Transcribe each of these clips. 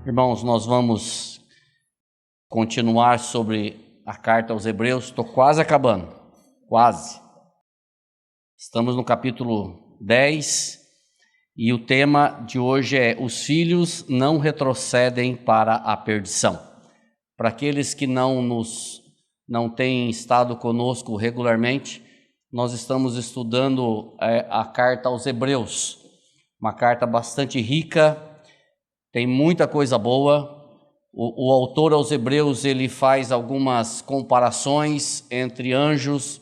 Irmãos, nós vamos continuar sobre a carta aos Hebreus. Estou quase acabando, quase. Estamos no capítulo 10 e o tema de hoje é: os filhos não retrocedem para a perdição. Para aqueles que não têm estado conosco regularmente, nós estamos estudando a carta aos Hebreus, uma carta bastante rica. Tem muita coisa boa. O autor aos Hebreus, ele faz algumas comparações entre anjos,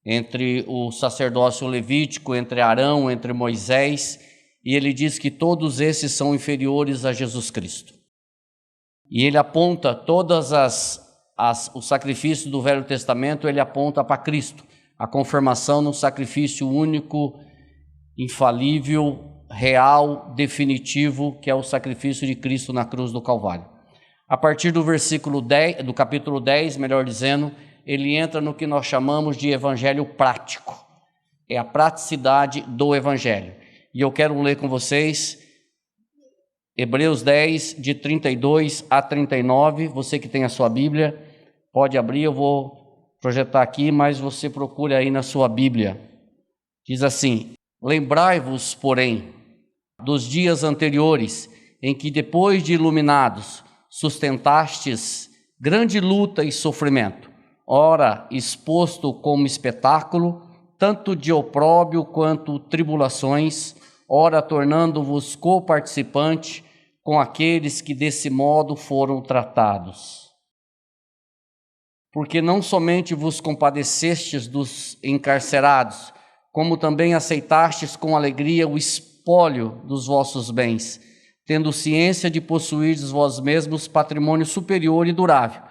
entre o sacerdócio levítico, entre Arão, entre Moisés, e ele diz que todos esses são inferiores a Jesus Cristo. E ele aponta o sacrifício do Velho Testamento, ele aponta para Cristo, a confirmação no sacrifício único, infalível, real, definitivo, que é o sacrifício de Cristo na cruz do Calvário. A partir do versículo 10, do capítulo 10, melhor dizendo, ele entra no que nós chamamos de evangelho prático. É a praticidade do evangelho. E eu quero ler com vocês Hebreus 10, de 32 a 39. Você que tem a sua Bíblia, pode abrir, eu vou projetar aqui, mas você procure aí na sua Bíblia. Diz assim: lembrai-vos, porém, dos dias anteriores, em que depois de iluminados, sustentastes grande luta e sofrimento, ora exposto como espetáculo, tanto de opróbrio quanto tribulações, ora tornando-vos coparticipante com aqueles que desse modo foram tratados. Porque não somente vos compadecestes dos encarcerados, como também aceitastes com alegria o espólio dos vossos bens, tendo ciência de possuirdes vós mesmos patrimônio superior e durável.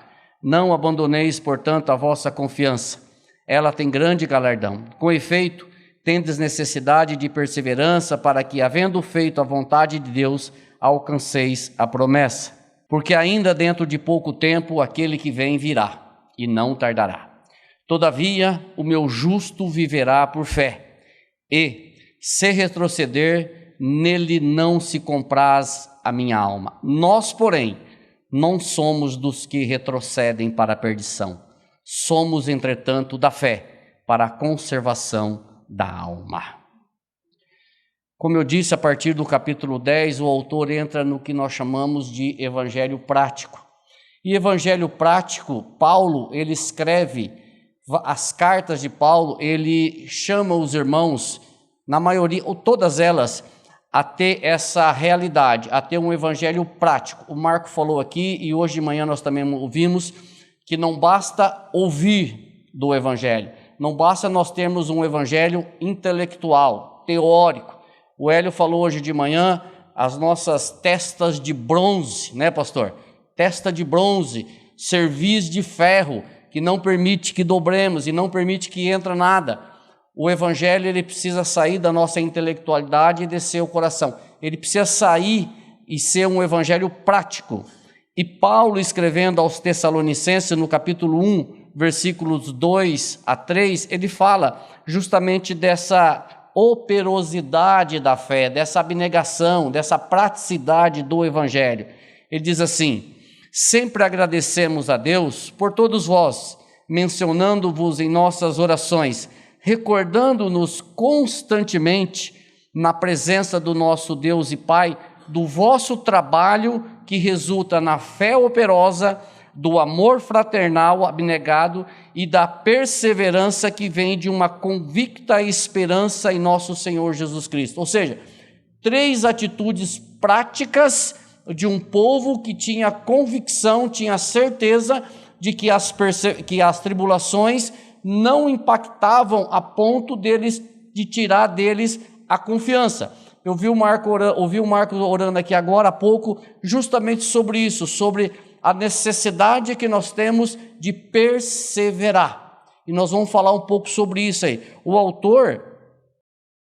Não abandoneis, portanto, a vossa confiança. Ela tem grande galardão. Com efeito, tendes necessidade de perseverança, para que, havendo feito a vontade de Deus, alcanceis a promessa. Porque ainda dentro de pouco tempo aquele que vem virá, e não tardará. Todavia, o meu justo viverá por fé, e, se retroceder, nele não se compraz a minha alma. Nós, porém, não somos dos que retrocedem para a perdição. Somos, entretanto, da fé, para a conservação da alma. Como eu disse, a partir do capítulo 10, o autor entra no que nós chamamos de evangelho prático. E evangelho prático, Paulo, ele escreve as cartas de Paulo, ele chama os irmãos, na maioria, ou todas elas, a ter essa realidade, a ter um evangelho prático. O Marco falou aqui, e hoje de manhã nós também ouvimos, que não basta ouvir do evangelho, não basta nós termos um evangelho intelectual, teórico. O Hélio falou hoje de manhã, as nossas testas de bronze, né, pastor? Testa de bronze, cerviz de ferro, que não permite que dobremos e não permite que entre nada. O evangelho, ele precisa sair da nossa intelectualidade e descer o coração. Ele precisa sair e ser um evangelho prático. E Paulo, escrevendo aos Tessalonicenses, no capítulo 1, versículos 2 a 3, ele fala justamente dessa operosidade da fé, dessa abnegação, dessa praticidade do evangelho. Ele diz assim: sempre agradecemos a Deus por todos vós, mencionando-vos em nossas orações, recordando-nos constantemente na presença do nosso Deus e Pai, do vosso trabalho que resulta na fé operosa, do amor fraternal abnegado e da perseverança que vem de uma convicta esperança em nosso Senhor Jesus Cristo. Ou seja, 3 atitudes práticas de um povo que tinha convicção, tinha certeza de que as tribulações não impactavam a ponto de tirar deles a confiança. Eu ouvi o Marco orando aqui agora há pouco, justamente sobre isso, sobre a necessidade que nós temos de perseverar. E nós vamos falar um pouco sobre isso aí. O autor,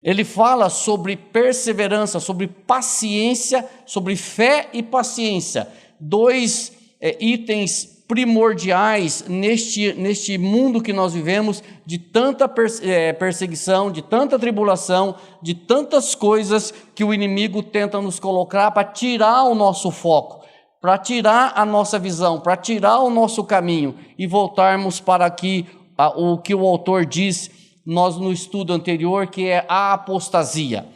ele fala sobre perseverança, sobre paciência, sobre fé e paciência. 2 itens primordiais neste mundo que nós vivemos, de tanta perseguição, de tanta tribulação, de tantas coisas que o inimigo tenta nos colocar para tirar o nosso foco. para tirar a nossa visão, para tirar o nosso caminho e voltarmos para aqui o que o autor diz nós no estudo anterior, que é a apostasia.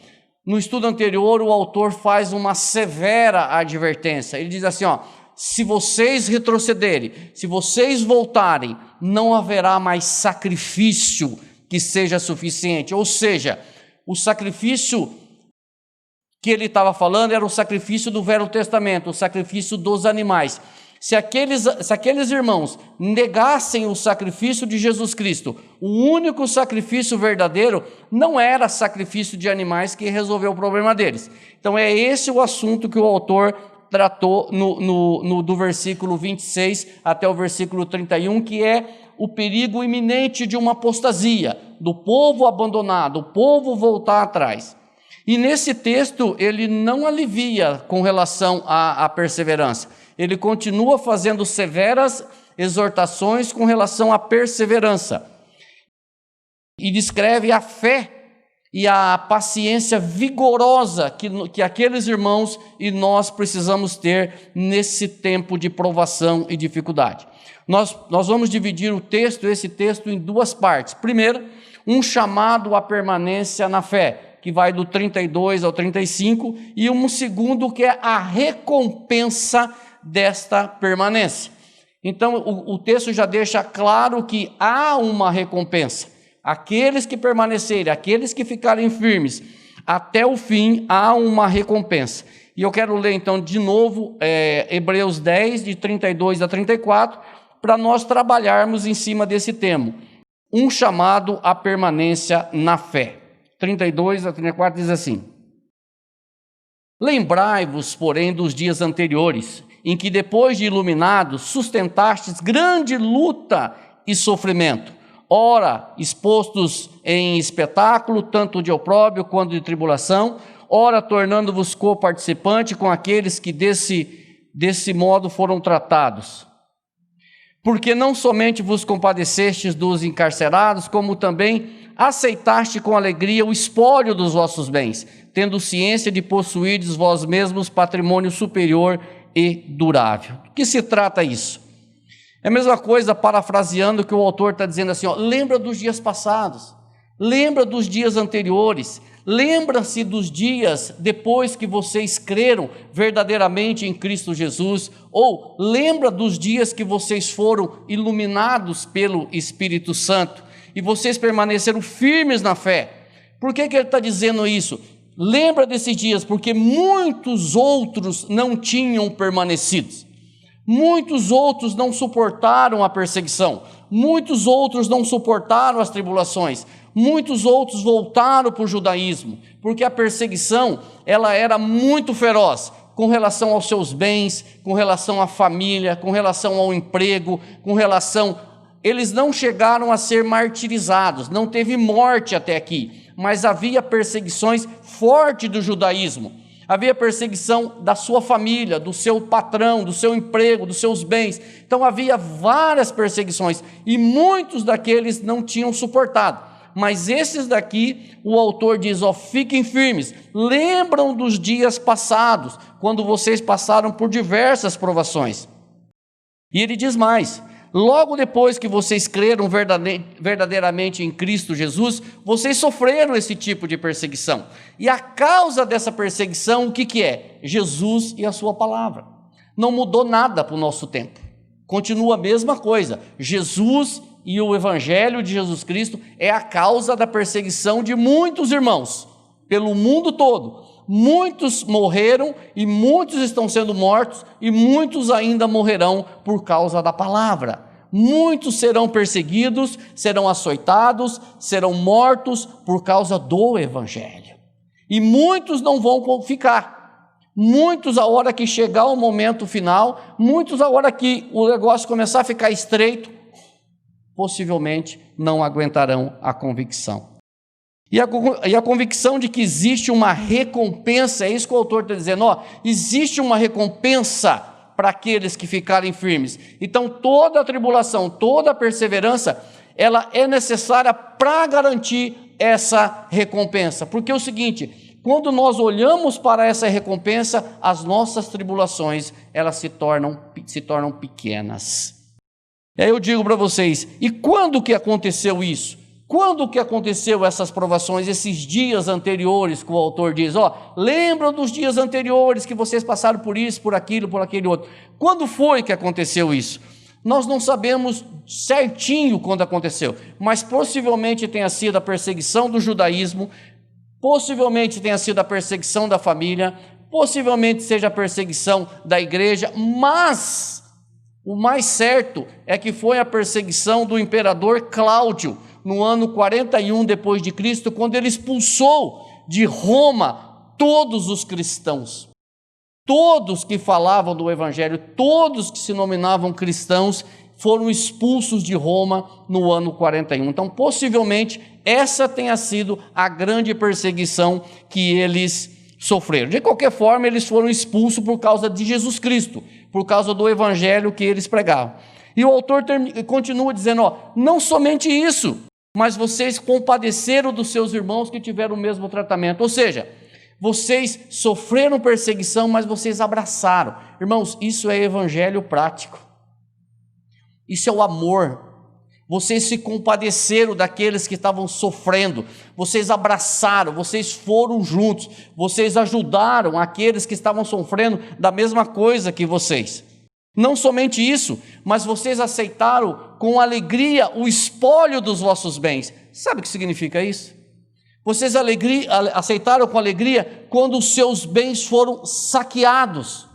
No estudo anterior, o autor faz uma severa advertência. Ele diz assim, se vocês retrocederem, se vocês voltarem, não haverá mais sacrifício que seja suficiente. Ou seja, o sacrifício que ele estava falando era o sacrifício do Velho Testamento, o sacrifício dos animais. Se aqueles irmãos negassem o sacrifício de Jesus Cristo, o único sacrifício verdadeiro não era sacrifício de animais que resolveu o problema deles. Então é esse o assunto que o autor tratou do versículo 26 até o versículo 31, que é o perigo iminente de uma apostasia, do povo abandonado, o povo voltar atrás. E nesse texto ele não alivia com relação à perseverança. Ele continua fazendo severas exortações com relação à perseverança. E descreve a fé e a paciência vigorosa que aqueles irmãos e nós precisamos ter nesse tempo de provação e dificuldade. Nós vamos dividir esse texto em duas partes. Primeiro, um chamado à permanência na fé, que vai do 32 ao 35, e um segundo que é a recompensa desta permanência. Então, o texto já deixa claro que há uma recompensa. Aqueles que permanecerem, aqueles que ficarem firmes, até o fim há uma recompensa. E eu quero ler então de novo Hebreus 10, de 32 a 34, para nós trabalharmos em cima desse tema. Um chamado à permanência na fé. 32 a 34 diz assim: Lembrai-vos, porém, dos dias anteriores, em que depois de iluminados, sustentastes grande luta e sofrimento, ora expostos em espetáculo, tanto de opróbrio quanto de tribulação, ora tornando-vos co-participante com aqueles que desse modo foram tratados. Porque não somente vos compadecestes dos encarcerados, como também aceitaste com alegria o espólio dos vossos bens, tendo ciência de possuirdes vós mesmos patrimônio superior e durável. Do que se trata isso? É a mesma coisa, parafraseando o que o autor está dizendo assim, lembra dos dias passados, lembra dos dias anteriores, lembra-se dos dias depois que vocês creram verdadeiramente em Cristo Jesus, ou lembra dos dias que vocês foram iluminados pelo Espírito Santo, e vocês permaneceram firmes na fé. Por que ele está dizendo isso? Lembra desses dias, porque muitos outros não tinham permanecido. Muitos outros não suportaram a perseguição. Muitos outros não suportaram as tribulações. Muitos outros voltaram para o judaísmo, porque a perseguição ela era muito feroz com relação aos seus bens, com relação à família, com relação ao emprego, com relação... Eles não chegaram a ser martirizados, não teve morte até aqui, mas havia perseguições fortes do judaísmo. Havia perseguição da sua família, do seu patrão, do seu emprego, dos seus bens. Então havia várias perseguições e muitos daqueles não tinham suportado. Mas esses daqui, o autor diz, fiquem firmes, lembram dos dias passados, quando vocês passaram por diversas provações. E ele diz mais, logo depois que vocês creram verdadeiramente em Cristo Jesus, vocês sofreram esse tipo de perseguição. E a causa dessa perseguição, o que é? Jesus e a sua palavra. Não mudou nada para o nosso tempo. Continua a mesma coisa. Jesus e o Evangelho de Jesus Cristo é a causa da perseguição de muitos irmãos, pelo mundo todo. Muitos morreram e muitos estão sendo mortos e muitos ainda morrerão por causa da palavra. Muitos serão perseguidos, serão açoitados, serão mortos por causa do Evangelho. E muitos não vão ficar. Muitos, a hora que chegar o momento final, muitos, a hora que o negócio começar a ficar estreito, possivelmente não aguentarão a convicção. E a convicção de que existe uma recompensa, é isso que o autor está dizendo, existe uma recompensa para aqueles que ficarem firmes. Então toda a tribulação, toda a perseverança, ela é necessária para garantir essa recompensa. Porque é o seguinte, quando nós olhamos para essa recompensa, as nossas tribulações, elas se tornam pequenas. E aí eu digo para vocês, e quando que aconteceu isso? Quando que aconteceu essas provações, esses dias anteriores que o autor diz, lembram dos dias anteriores que vocês passaram por isso, por aquele outro. Quando foi que aconteceu isso? Nós não sabemos certinho quando aconteceu, mas possivelmente tenha sido a perseguição do judaísmo, possivelmente tenha sido a perseguição da família, possivelmente seja a perseguição da igreja, mas o mais certo é que foi a perseguição do imperador Cláudio, no ano 41 depois de Cristo, quando ele expulsou de Roma todos os cristãos. Todos que falavam do evangelho, todos que se nominavam cristãos, foram expulsos de Roma no ano 41. Então, possivelmente, essa tenha sido a grande perseguição que eles sofreram. De qualquer forma, eles foram expulsos por causa de Jesus Cristo, por causa do evangelho que eles pregavam. E o autor continua dizendo, não somente isso, mas vocês compadeceram dos seus irmãos que tiveram o mesmo tratamento. Ou seja, vocês sofreram perseguição, mas vocês abraçaram. Irmãos, isso é evangelho prático. Isso é o amor. Vocês se compadeceram daqueles que estavam sofrendo. Vocês abraçaram, vocês foram juntos. Vocês ajudaram aqueles que estavam sofrendo da mesma coisa que vocês. Não somente isso, mas vocês aceitaram com alegria o espólio dos vossos bens. Sabe o que significa isso? Vocês aceitaram com alegria quando os seus bens foram saqueados,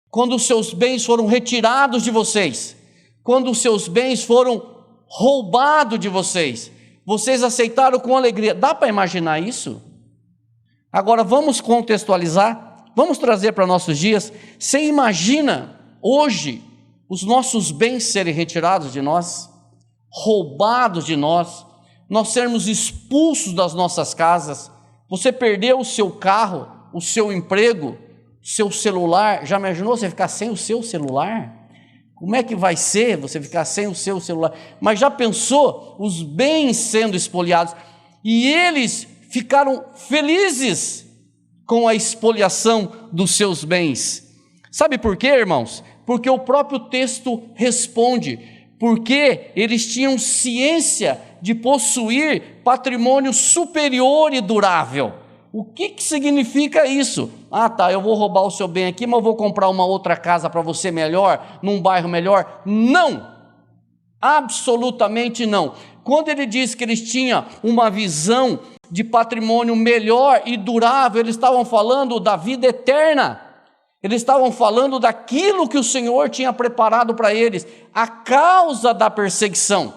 quando os seus bens foram retirados de vocês, quando os seus bens foram roubados de vocês. Vocês aceitaram com alegria. Dá para imaginar isso? Agora vamos contextualizar, vamos trazer para nossos dias. Você imagina hoje os nossos bens serem retirados de nós, roubados de nós, nós sermos expulsos das nossas casas, você perdeu o seu carro, o seu emprego, o seu celular. Já imaginou você ficar sem o seu celular? Como é que vai ser você ficar sem o seu celular? Mas já pensou os bens sendo espoliados? E eles ficaram felizes com a expoliação dos seus bens. Sabe por quê, irmãos? Porque o próprio texto responde, porque eles tinham ciência de possuir patrimônio superior e durável. O que significa isso? Eu vou roubar o seu bem aqui, mas eu vou comprar uma outra casa para você melhor, num bairro melhor. Não! Absolutamente não. Quando ele diz que eles tinham uma visão de patrimônio melhor e durável, eles estavam falando da vida eterna. Eles estavam falando daquilo que o Senhor tinha preparado para eles, a causa da perseguição.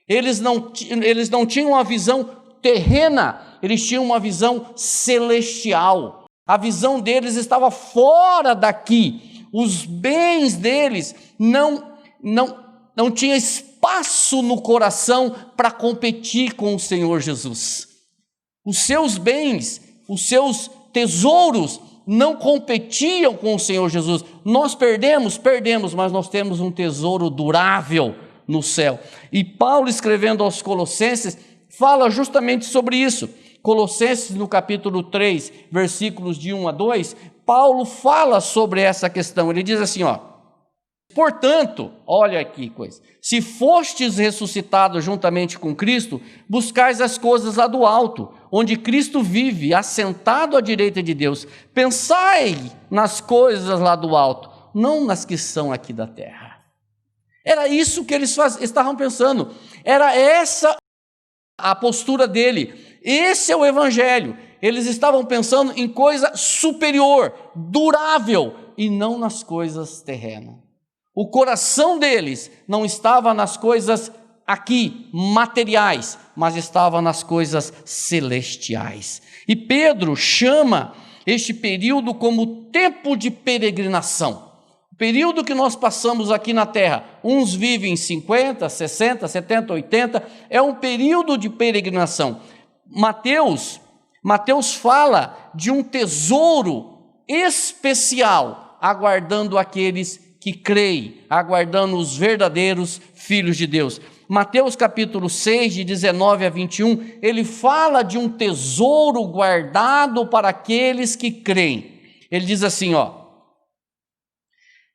Eles não tinham uma visão terrena, eles tinham uma visão celestial. A visão deles estava fora daqui. Os bens deles não tinham espaço no coração para competir com o Senhor Jesus. Os seus bens, os seus tesouros não competiam com o Senhor Jesus. Nós perdemos, mas nós temos um tesouro durável no céu. E Paulo, escrevendo aos Colossenses, fala justamente sobre isso. Colossenses, no capítulo 3, versículos de 1 a 2, Paulo fala sobre essa questão. Ele diz assim, portanto, olha aqui coisa, se fostes ressuscitados juntamente com Cristo, buscais as coisas lá do alto, onde Cristo vive, assentado à direita de Deus. Pensai nas coisas lá do alto, não nas que são aqui da terra. Era isso que eles estavam pensando, era essa a postura dele. Esse é o evangelho. Eles estavam pensando em coisa superior, durável, e não nas coisas terrenas. O coração deles não estava nas coisas aqui, materiais, mas estava nas coisas celestiais. E Pedro chama este período como tempo de peregrinação. O período que nós passamos aqui na terra, uns vivem 50, 60, 70, 80, é um período de peregrinação. Mateus fala de um tesouro especial aguardando aqueles que creem, aguardando os verdadeiros filhos de Deus. Mateus capítulo 6, de 19 a 21, ele fala de um tesouro guardado para aqueles que creem. Ele diz assim,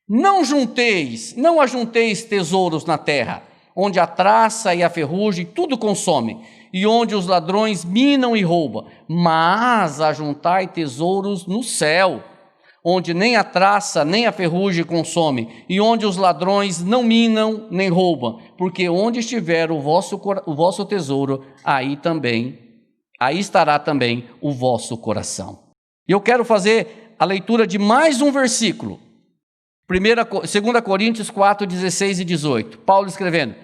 não ajunteis tesouros na terra, onde a traça e a ferrugem tudo consome, e onde os ladrões minam e roubam, mas ajuntai tesouros no céu, onde nem a traça nem a ferrugem consome, e onde os ladrões não minam nem roubam, porque onde estiver o vosso tesouro, aí estará também o vosso coração. E eu quero fazer a leitura de mais um versículo, 2 Coríntios 4, 16 e 18, Paulo escrevendo: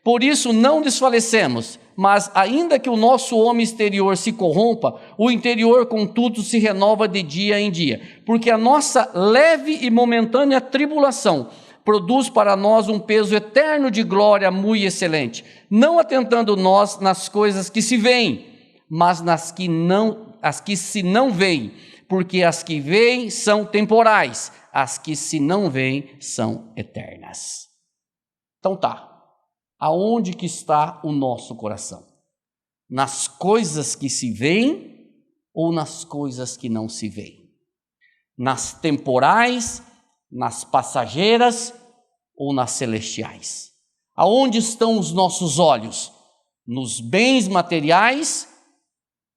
por isso não desfalecemos, mas ainda que o nosso homem exterior se corrompa, o interior contudo se renova de dia em dia, porque a nossa leve e momentânea tribulação produz para nós um peso eterno de glória muito excelente, não atentando nós nas coisas que se veem, mas nas que se não veem, porque as que veem são temporais, as que se não veem são eternas. Então tá. Aonde que está o nosso coração? Nas coisas que se veem ou nas coisas que não se veem? Nas temporais, nas passageiras ou nas celestiais? Aonde estão os nossos olhos? Nos bens materiais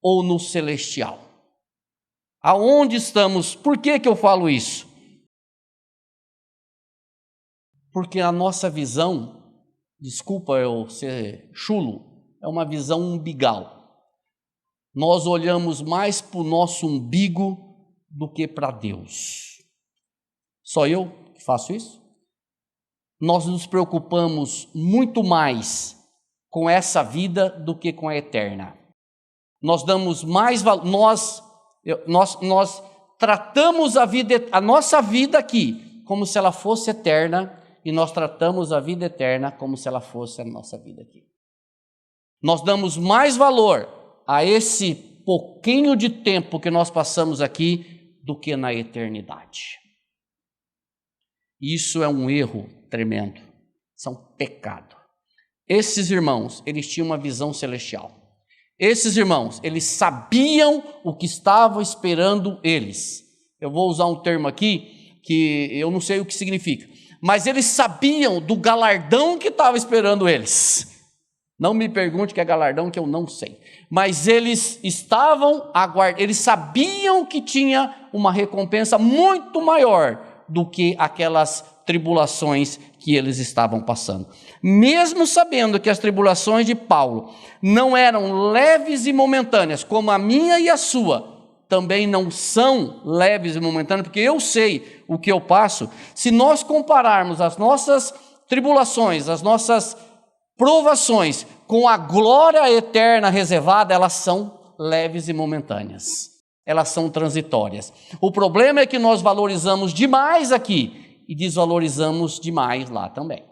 ou no celestial? Aonde estamos? Por que eu falo isso? Porque a nossa visão, desculpa eu ser chulo, é uma visão umbigal. Nós olhamos mais para o nosso umbigo do que para Deus. Só eu que faço isso? Nós nos preocupamos muito mais com essa vida do que com a eterna. Nós damos mais valor, nós tratamos a nossa vida aqui como se ela fosse eterna, e nós tratamos a vida eterna como se ela fosse a nossa vida aqui. Nós damos mais valor a esse pouquinho de tempo que nós passamos aqui do que na eternidade. Isso é um erro tremendo, isso é um pecado. Esses irmãos, eles tinham uma visão celestial. Esses irmãos, eles sabiam o que estava esperando eles. Eu vou usar um termo aqui que eu não sei o que significa, mas eles sabiam do galardão que estava esperando eles. Não me pergunte o que é galardão, que eu não sei. Mas eles estavam aguardando, eles sabiam que tinha uma recompensa muito maior do que aquelas tribulações que eles estavam passando. Mesmo sabendo que as tribulações de Paulo não eram leves e momentâneas, como a minha e a sua, também não são leves e momentâneas, porque eu sei o que eu passo. Se nós compararmos as nossas tribulações, as nossas provações com a glória eterna reservada, elas são leves e momentâneas, elas são transitórias. O problema é que nós valorizamos demais aqui e desvalorizamos demais lá também.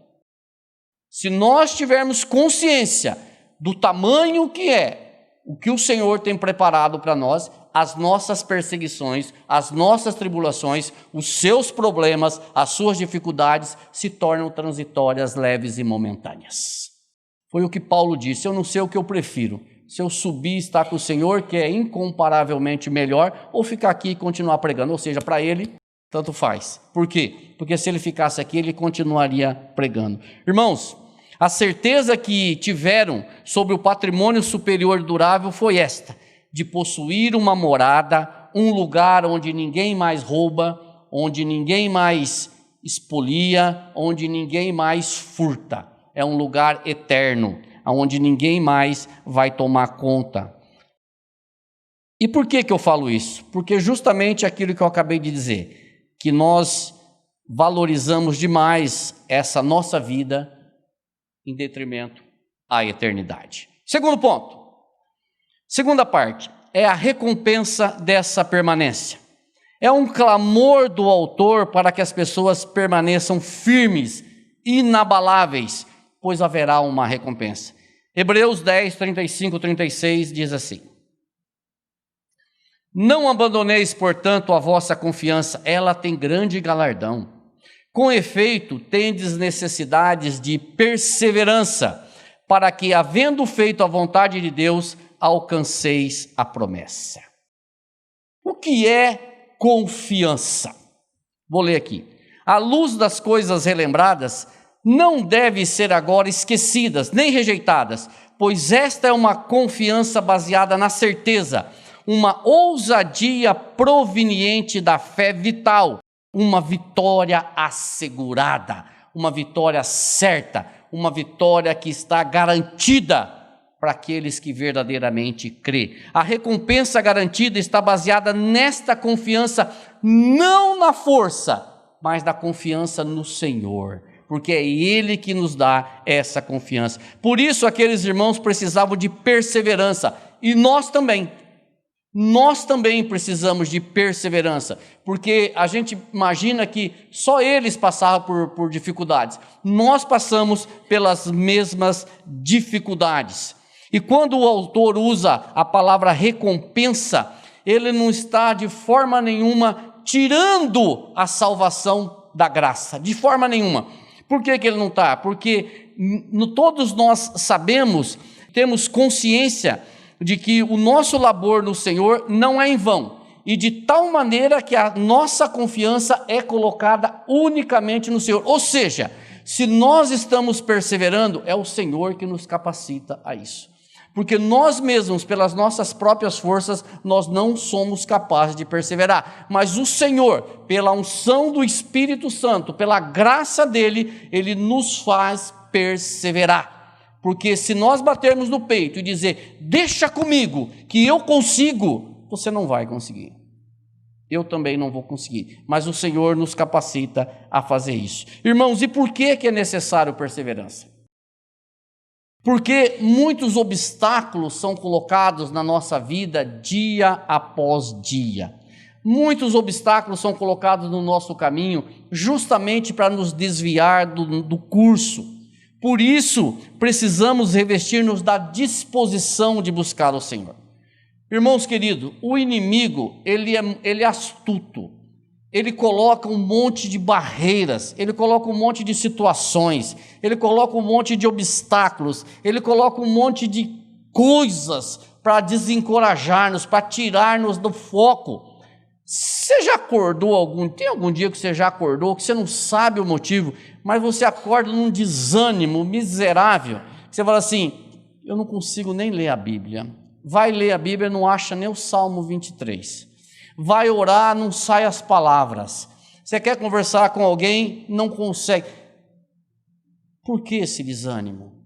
Se nós tivermos consciência do tamanho que é o que o Senhor tem preparado para nós, as nossas perseguições, as nossas tribulações, os seus problemas, as suas dificuldades se tornam transitórias, leves e momentâneas. Foi o que Paulo disse: eu não sei o que eu prefiro, se eu subir e estar com o Senhor, que é incomparavelmente melhor, ou ficar aqui e continuar pregando. Ou seja, para ele, tanto faz. Por quê? Porque se ele ficasse aqui, ele continuaria pregando. Irmãos, a certeza que tiveram sobre o patrimônio superior durável foi esta: de possuir uma morada, um lugar onde ninguém mais rouba, onde ninguém mais expolia, onde ninguém mais furta. É um lugar eterno, onde ninguém mais vai tomar conta. E por que eu falo isso? Porque justamente aquilo que eu acabei de dizer, que nós valorizamos demais essa nossa vida em detrimento à eternidade. Segundo ponto. Segunda parte, é a recompensa dessa permanência. É um clamor do autor para que as pessoas permaneçam firmes, inabaláveis, pois haverá uma recompensa. Hebreus 10, 35, 36 diz assim: não abandoneis, portanto, a vossa confiança, ela tem grande galardão. Com efeito, tendes necessidades de perseverança, para que, havendo feito a vontade de Deus, alcanceis a promessa. O que é confiança? Vou ler aqui. À luz das coisas relembradas, não devem ser agora esquecidas, nem rejeitadas, pois esta é uma confiança baseada na certeza, uma ousadia proveniente da fé vital, uma vitória assegurada, uma vitória certa, uma vitória que está garantida para aqueles que verdadeiramente crêem. A recompensa garantida está baseada nesta confiança, não na força, mas na confiança no Senhor, porque é Ele que nos dá essa confiança. Por isso aqueles irmãos precisavam de perseverança, e nós também precisamos de perseverança, porque a gente imagina que só eles passavam por dificuldades. Nós passamos pelas mesmas dificuldades. E quando o autor usa a palavra recompensa, ele não está de forma nenhuma tirando a salvação da graça, de forma nenhuma. Por que ele não está? Porque todos nós sabemos, temos consciência de que o nosso labor no Senhor não é em vão, e de tal maneira que a nossa confiança é colocada unicamente no Senhor. Ou seja, se nós estamos perseverando, é o Senhor que nos capacita a isso. Porque nós mesmos, pelas nossas próprias forças, nós não somos capazes de perseverar. Mas o Senhor, pela unção do Espírito Santo, pela graça dele, ele nos faz perseverar. Porque se nós batermos no peito e dizer, deixa comigo, que eu consigo, você não vai conseguir. Eu também não vou conseguir. Mas o Senhor nos capacita a fazer isso. Irmãos, e por que é necessário perseverança? Porque muitos obstáculos são colocados na nossa vida dia após dia. Muitos obstáculos são colocados no nosso caminho justamente para nos desviar do curso. Por isso, precisamos revestir-nos da disposição de buscar o Senhor. Irmãos queridos, o inimigo, ele é astuto. Ele coloca um monte de barreiras, ele coloca um monte de situações, ele coloca um monte de obstáculos, ele coloca um monte de coisas para desencorajar-nos, para tirar-nos do foco. Você já acordou tem algum dia que você já acordou, que você não sabe o motivo, mas você acorda num desânimo miserável, você fala assim, eu não consigo nem ler a Bíblia. Vai ler a Bíblia, não acha nem o Salmo 23. Vai orar, não sai as palavras. Você quer conversar com alguém, não consegue. Por que esse desânimo?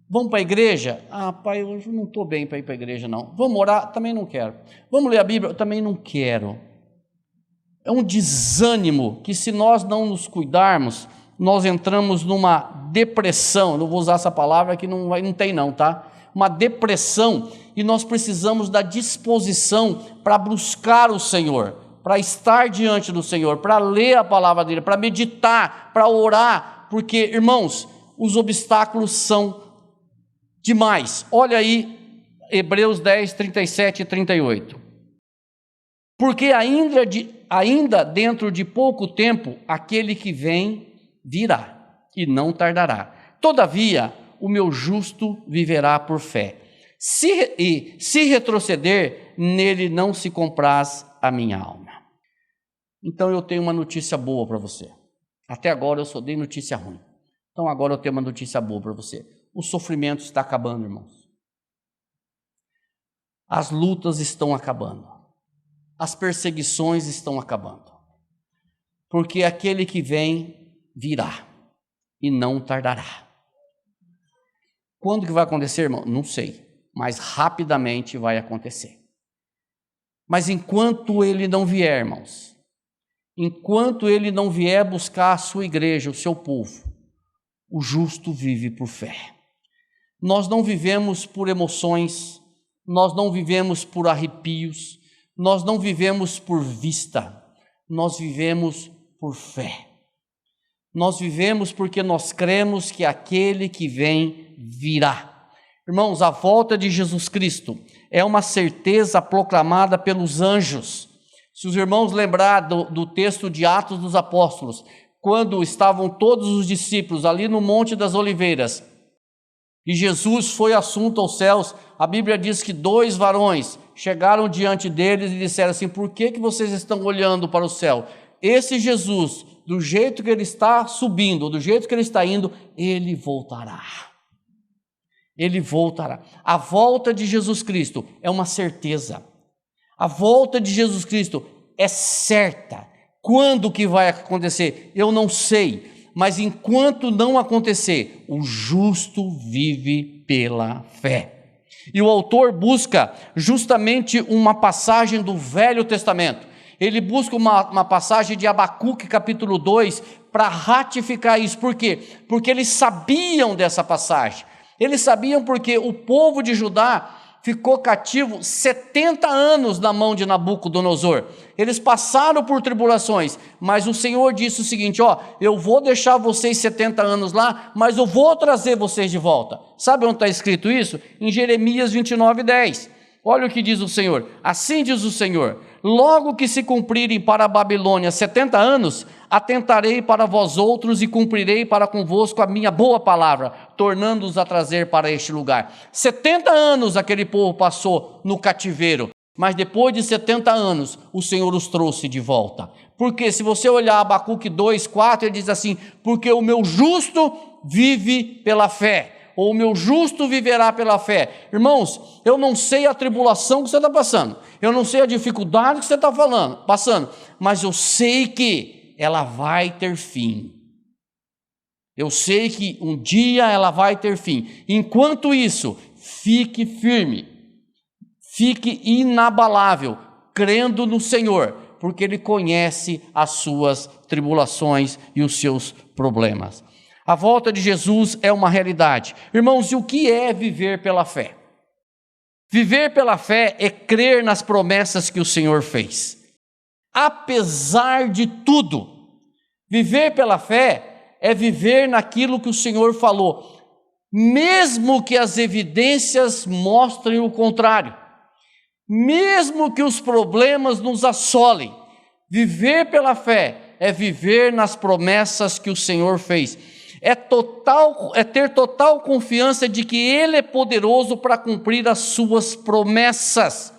Vamos para a igreja? Ah, pai, eu não estou bem para ir para a igreja, não. Vamos orar? Também não quero. Vamos ler a Bíblia? Também não quero. É um desânimo que, se nós não nos cuidarmos, nós entramos numa depressão. Não vou usar essa palavra que não tem não, tá? Uma depressão, e nós precisamos da disposição para buscar o Senhor, para estar diante do Senhor, para ler a palavra dele, para meditar, para orar, porque, irmãos, os obstáculos são demais. Olha aí, Hebreus 10, 37 e 38. Porque ainda dentro de pouco tempo, aquele que vem virá, e não tardará. Todavia, o meu justo viverá por fé. Se retroceder, nele não se compraz a minha alma. Então eu tenho uma notícia boa para você. Até agora eu só dei notícia ruim. Então agora eu tenho uma notícia boa para você. O sofrimento está acabando, irmãos. As lutas estão acabando. As perseguições estão acabando. Porque aquele que vem virá e não tardará. Quando que vai acontecer, irmão? Não sei, mas rapidamente vai acontecer. Mas enquanto ele não vier, irmãos, enquanto ele não vier buscar a sua igreja, o seu povo, o justo vive por fé. Nós não vivemos por emoções, nós não vivemos por arrepios, nós não vivemos por vista, nós vivemos por fé. Nós vivemos porque nós cremos que aquele que vem virá. Irmãos, a volta de Jesus Cristo é uma certeza proclamada pelos anjos. Se os irmãos lembrar do texto de Atos dos Apóstolos, quando estavam todos os discípulos ali no Monte das Oliveiras, e Jesus foi assunto aos céus, a Bíblia diz que 2 varões chegaram diante deles e disseram assim: por que vocês estão olhando para o céu? Esse Jesus, do jeito que ele está subindo, do jeito que ele está indo, ele voltará. Ele voltará. A volta de Jesus Cristo é uma certeza. A volta de Jesus Cristo é certa. Quando que vai acontecer? Eu não sei, mas enquanto não acontecer, o justo vive pela fé. E o autor busca justamente uma passagem do Velho Testamento. Ele busca uma passagem de Abacuque capítulo 2 para ratificar isso. Por quê? Porque eles sabiam dessa passagem. Eles sabiam porque o povo de Judá ficou cativo 70 anos na mão de Nabucodonosor. Eles passaram por tribulações, mas o Senhor disse o seguinte: eu vou deixar vocês 70 anos lá, mas eu vou trazer vocês de volta. Sabe onde está escrito isso? Em Jeremias 29:10. Olha o que diz o Senhor: assim diz o Senhor, logo que se cumprirem para a Babilônia 70 anos, atentarei para vós outros e cumprirei para convosco a minha boa palavra, tornando-os a trazer para este lugar. 70 anos aquele povo passou no cativeiro, mas depois de 70 anos o Senhor os trouxe de volta. Porque se você olhar Abacuque 2:4, ele diz assim: porque o meu justo vive pela fé, ou o meu justo viverá pela fé. Irmãos, eu não sei a tribulação que você está passando, eu não sei a dificuldade que você está passando, mas eu sei que ela vai ter fim. Eu sei que um dia ela vai ter fim. Enquanto isso, fique firme, fique inabalável, crendo no Senhor, porque Ele conhece as suas tribulações e os seus problemas. A volta de Jesus é uma realidade. Irmãos, e o que é viver pela fé? Viver pela fé é crer nas promessas que o Senhor fez. Apesar de tudo, viver pela fé é viver naquilo que o Senhor falou, mesmo que as evidências mostrem o contrário, mesmo que os problemas nos assolem. Viver pela fé é viver nas promessas que o Senhor fez. É ter total confiança de que Ele é poderoso para cumprir as suas promessas.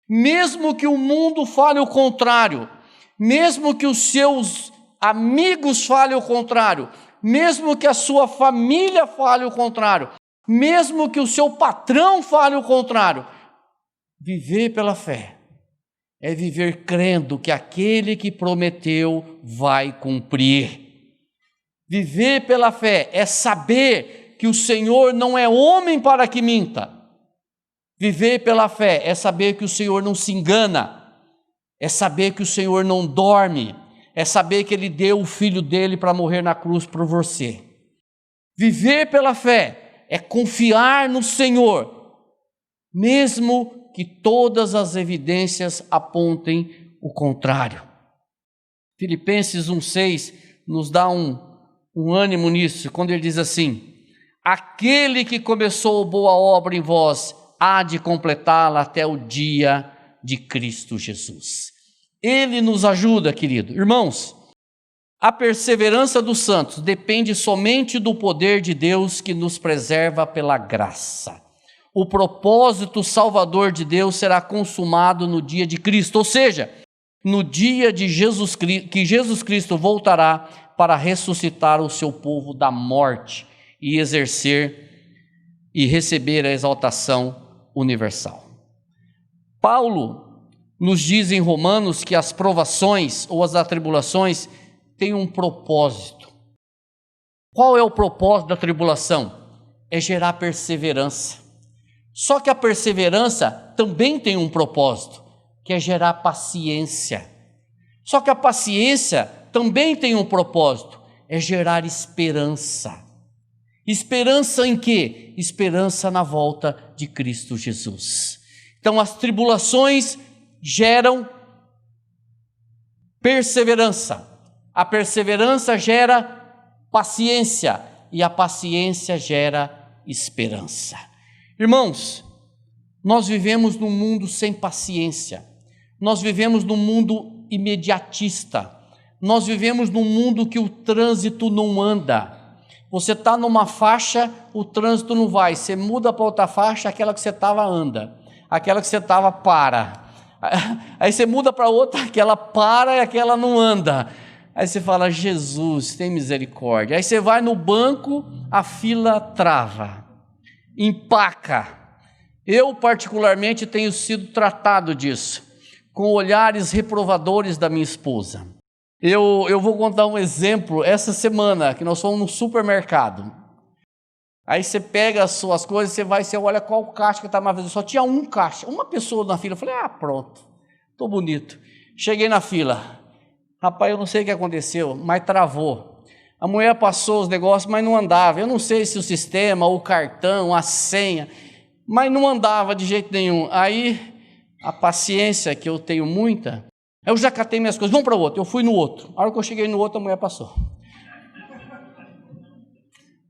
Mesmo que o mundo fale o contrário, mesmo que os seus amigos falem o contrário, mesmo que a sua família fale o contrário, mesmo que o seu patrão fale o contrário, viver pela fé é viver crendo que aquele que prometeu vai cumprir. Viver pela fé é saber que o Senhor não é homem para que minta. Viver pela fé é saber que o Senhor não se engana, é saber que o Senhor não dorme, é saber que Ele deu o Filho dEle para morrer na cruz por você. Viver pela fé é confiar no Senhor, mesmo que todas as evidências apontem o contrário. Filipenses 1:6 nos dá um ânimo nisso, quando ele diz assim: aquele que começou boa obra em vós, há de completá-la até o dia de Cristo Jesus. Ele nos ajuda, querido. Irmãos, a perseverança dos santos depende somente do poder de Deus que nos preserva pela graça. O propósito salvador de Deus será consumado no dia de Cristo, ou seja, no dia de Jesus Cristo, que Jesus Cristo voltará para ressuscitar o seu povo da morte e exercer e receber a exaltação universal. Paulo nos diz em Romanos que as provações ou as atribulações têm um propósito. Qual é o propósito da tribulação? É gerar perseverança. Só que a perseverança também tem um propósito, que é gerar paciência. Só que a paciência também tem um propósito, é gerar esperança. Esperança em quê? Esperança na volta de Cristo Jesus. Então as tribulações geram perseverança. A perseverança gera paciência e a paciência gera esperança. Irmãos, nós vivemos num mundo sem paciência. Nós vivemos num mundo imediatista. Nós vivemos num mundo que o trânsito não anda. Você está numa faixa, o trânsito não vai, você muda para outra faixa, aquela que você estava anda, aquela que você estava para. Aí você muda para outra, aquela para e aquela não anda. Aí você fala, Jesus, tem misericórdia. Aí você vai no banco, a fila trava, empaca. Eu particularmente tenho sido tratado disso, com olhares reprovadores da minha esposa. Eu vou contar um exemplo, essa semana, que nós fomos no supermercado. Aí você pega as suas coisas, você olha qual caixa que está mais vazio. Só tinha um caixa, uma pessoa na fila. Eu falei, pronto, estou bonito. Cheguei na fila. Rapaz, eu não sei o que aconteceu, mas travou. A mulher passou os negócios, mas não andava. Eu não sei se o sistema, o cartão, a senha, mas não andava de jeito nenhum. Aí, a paciência que eu tenho muita, eu já catei minhas coisas, vamos para o outro. Eu fui no outro. A hora que eu cheguei no outro, a mulher passou.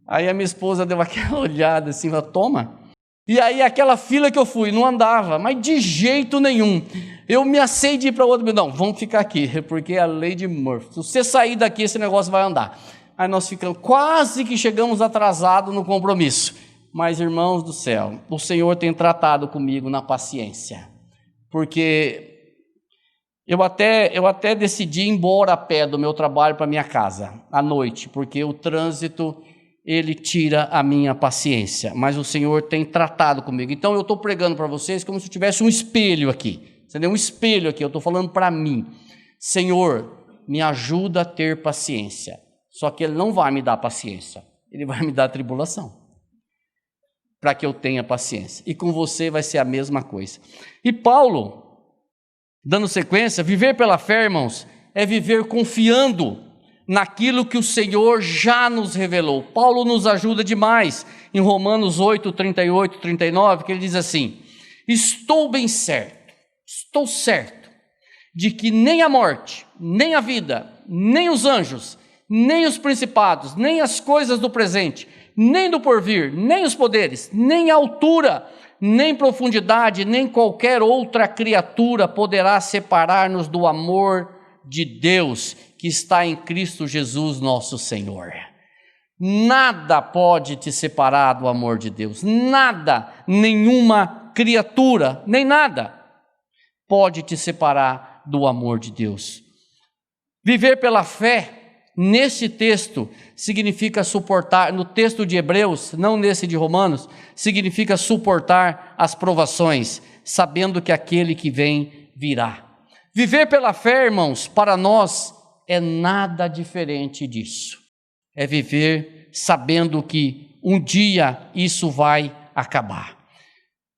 Aí a minha esposa deu aquela olhada assim, falou, toma. E aí aquela fila que eu fui, não andava, mas de jeito nenhum. Eu me acei de ir para o outro, não, vamos ficar aqui, porque é a lei de Murphy. Se você sair daqui, esse negócio vai andar. Aí nós ficamos, quase que chegamos atrasados no compromisso. Mas, irmãos do céu, o Senhor tem tratado comigo na paciência. Porque eu até decidi ir embora a pé do meu trabalho para minha casa, à noite, porque o trânsito, ele tira a minha paciência. Mas o Senhor tem tratado comigo. Então eu estou pregando para vocês como se eu tivesse um espelho aqui. Entendeu? Um espelho aqui, eu estou falando para mim. Senhor, me ajuda a ter paciência. Só que Ele não vai me dar paciência, Ele vai me dar tribulação, para que eu tenha paciência. E com você vai ser a mesma coisa. E Paulo, dando sequência, viver pela fé, irmãos, é viver confiando naquilo que o Senhor já nos revelou. Paulo nos ajuda demais em Romanos 8, 38, 39, que ele diz assim, estou certo de que nem a morte, nem a vida, nem os anjos, nem os principados, nem as coisas do presente, nem do porvir, nem os poderes, nem a altura, nem profundidade, nem qualquer outra criatura poderá separar-nos do amor de Deus que está em Cristo Jesus nosso Senhor. Nada pode te separar do amor de Deus, nada, nenhuma criatura, nem nada pode te separar do amor de Deus. Viver pela fé, nesse texto, significa suportar, no texto de Hebreus, não nesse de Romanos, significa suportar as provações, sabendo que aquele que vem virá. Viver pela fé, irmãos, para nós é nada diferente disso. É viver sabendo que um dia isso vai acabar.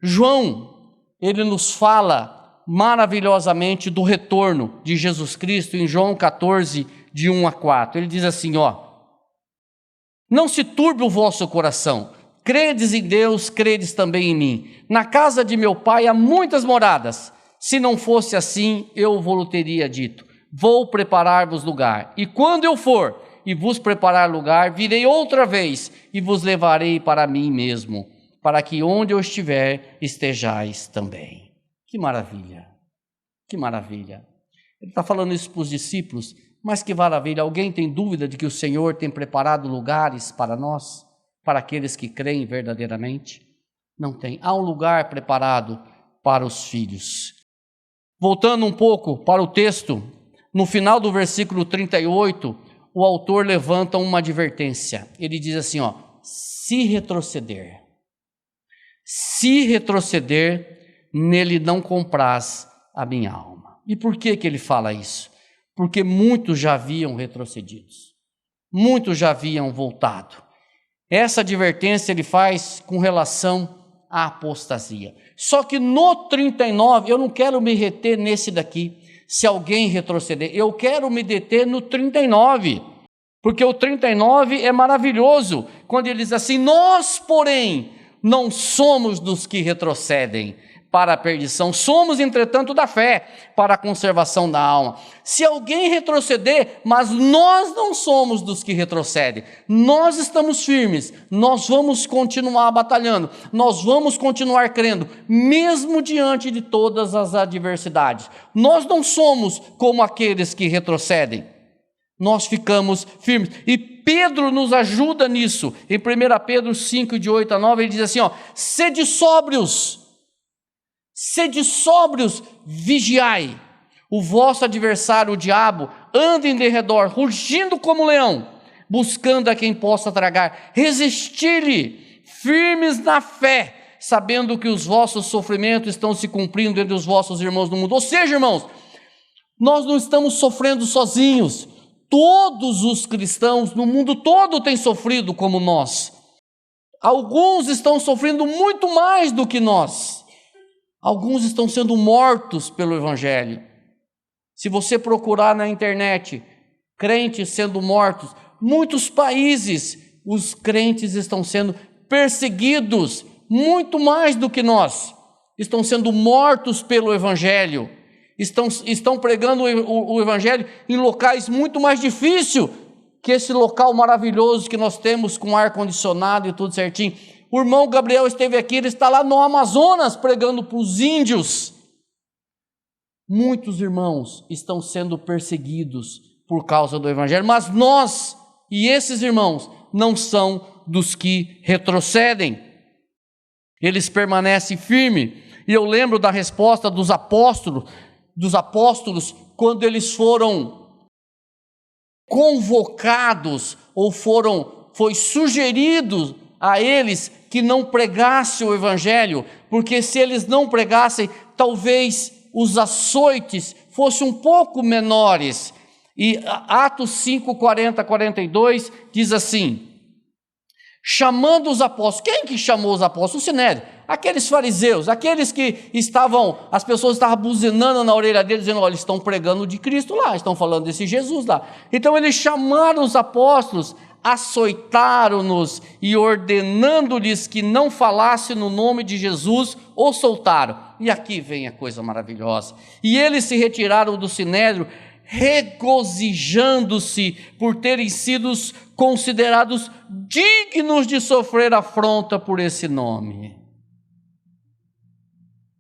João, ele nos fala maravilhosamente do retorno de Jesus Cristo em João 14, de 1 a 4. Ele diz assim, não se turbe o vosso coração, credes em Deus, credes também em mim. Na casa de meu pai há muitas moradas, se não fosse assim, eu vou teria dito, vou preparar-vos lugar, e quando eu for e vos preparar lugar, virei outra vez e vos levarei para mim mesmo, para que onde eu estiver, estejais também. Que maravilha, que maravilha. Ele está falando isso para os discípulos, mas que maravilha. Alguém tem dúvida de que o Senhor tem preparado lugares para nós, para aqueles que creem verdadeiramente? Não tem. Há um lugar preparado para os filhos. Voltando um pouco para o texto, no final do versículo 38, o autor levanta uma advertência. Ele diz assim, se retroceder, nele não compraz a minha alma. E por que ele fala isso? Porque muitos já haviam retrocedido, muitos já haviam voltado. Essa advertência ele faz com relação à apostasia. Só que no 39, eu não quero me reter nesse daqui, se alguém retroceder, eu quero me deter no 39, porque o 39 é maravilhoso, quando ele diz assim, nós, porém, não somos dos que retrocedem para a perdição, somos, entretanto, da fé, para a conservação da alma. Se alguém retroceder, mas nós não somos dos que retrocedem, nós estamos firmes, nós vamos continuar batalhando, nós vamos continuar crendo, mesmo diante de todas as adversidades. Nós não somos como aqueles que retrocedem, nós ficamos firmes. E Pedro nos ajuda nisso. Em 1 Pedro 5, de 8 a 9, ele diz assim, sede sóbrios, vigiai. O vosso adversário, o diabo, anda em derredor, rugindo como leão, buscando a quem possa tragar. Resisti-lhe, firmes na fé, sabendo que os vossos sofrimentos estão se cumprindo entre os vossos irmãos no mundo. Ou seja, irmãos, nós não estamos sofrendo sozinhos. Todos os cristãos no mundo todo têm sofrido como nós. Alguns estão sofrendo muito mais do que nós. Alguns estão sendo mortos pelo Evangelho. Se você procurar na internet, crentes sendo mortos, muitos países, os crentes estão sendo perseguidos, muito mais do que nós. Estão sendo mortos pelo Evangelho. Estão pregando o Evangelho em locais muito mais difíceis que esse local maravilhoso que nós temos com ar-condicionado e tudo certinho. O irmão Gabriel esteve aqui, ele está lá no Amazonas pregando para os índios. Muitos irmãos estão sendo perseguidos por causa do Evangelho, mas nós e esses irmãos não são dos que retrocedem. Eles permanecem firmes. E eu lembro da resposta dos apóstolos, quando eles foram convocados, ou foi sugerido a eles que não pregassem o Evangelho, porque se eles não pregassem, talvez os açoites fossem um pouco menores. E Atos 5, 40, 42 diz assim, chamando os apóstolos. Quem que chamou os apóstolos? O Sinédrio. Aqueles fariseus, aqueles que as pessoas estavam buzinando na orelha deles, dizendo, olha, eles estão pregando de Cristo lá, estão falando desse Jesus lá. Então eles chamaram os apóstolos, açoitaram-nos e ordenando-lhes que não falassem no nome de Jesus, os soltaram. E aqui vem a coisa maravilhosa. E eles se retiraram do Sinédrio, regozijando-se por terem sido considerados dignos de sofrer afronta por esse nome.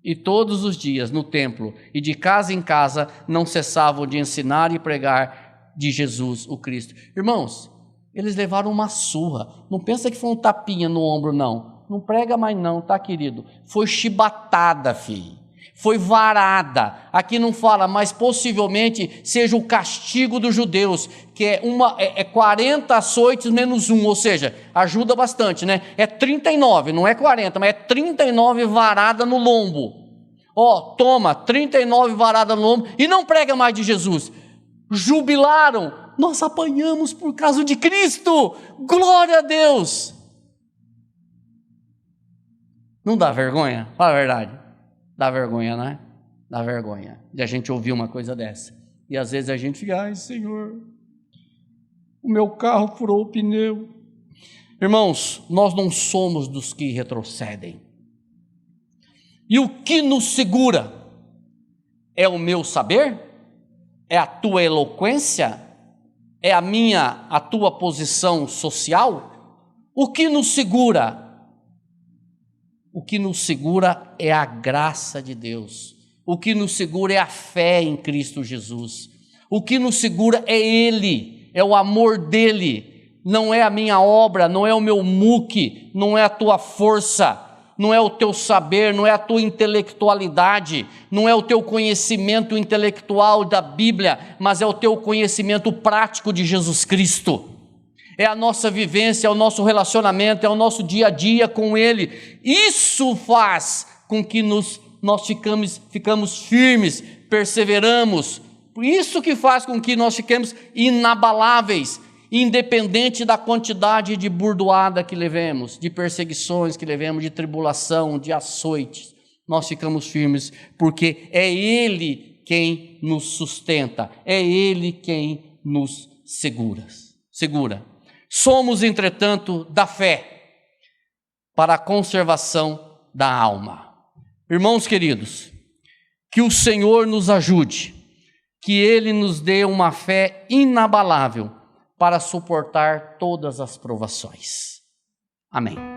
E todos os dias no templo e de casa em casa não cessavam de ensinar e pregar de Jesus o Cristo. Irmãos, eles levaram uma surra. Não pensa que foi um tapinha no ombro, não. Não prega mais não, tá, querido? Foi chibatada, filho. Foi varada. Aqui não fala, mas possivelmente seja o castigo dos judeus, que é 40 açoites menos 1, ou seja, ajuda bastante, né? É 39, não é 40, mas é 39 varada no lombo. Toma, 39 varada no lombo e não prega mais de Jesus. Jubilaram, nós apanhamos por causa de Cristo, glória a Deus. Não dá vergonha? Fala a verdade. Dá vergonha, não é? Dá vergonha de a gente ouvir uma coisa dessa. E às vezes a gente fica, ai Senhor, o meu carro furou o pneu. Irmãos, nós não somos dos que retrocedem. E o que nos segura? É o meu saber? É a tua eloquência? É a tua posição social? O que nos segura? O que nos segura é a graça de Deus. O que nos segura é a fé em Cristo Jesus. O que nos segura é Ele, é o amor dEle. Não é a minha obra, não é o meu muque, não é a tua força, não é o teu saber, não é a tua intelectualidade, não é o teu conhecimento intelectual da Bíblia, mas é o teu conhecimento prático de Jesus Cristo. É a nossa vivência, é o nosso relacionamento, é o nosso dia a dia com Ele. Isso faz com que nós ficamos firmes, perseveramos. Isso que faz com que nós fiquemos inabaláveis, independente da quantidade de burdoada que levemos, de perseguições que levemos, de tribulação, de açoites. Nós ficamos firmes, porque é Ele quem nos sustenta, é Ele quem nos segura. Somos, entretanto, da fé para a conservação da alma. Irmãos queridos, que o Senhor nos ajude, que Ele nos dê uma fé inabalável para suportar todas as provações. Amém.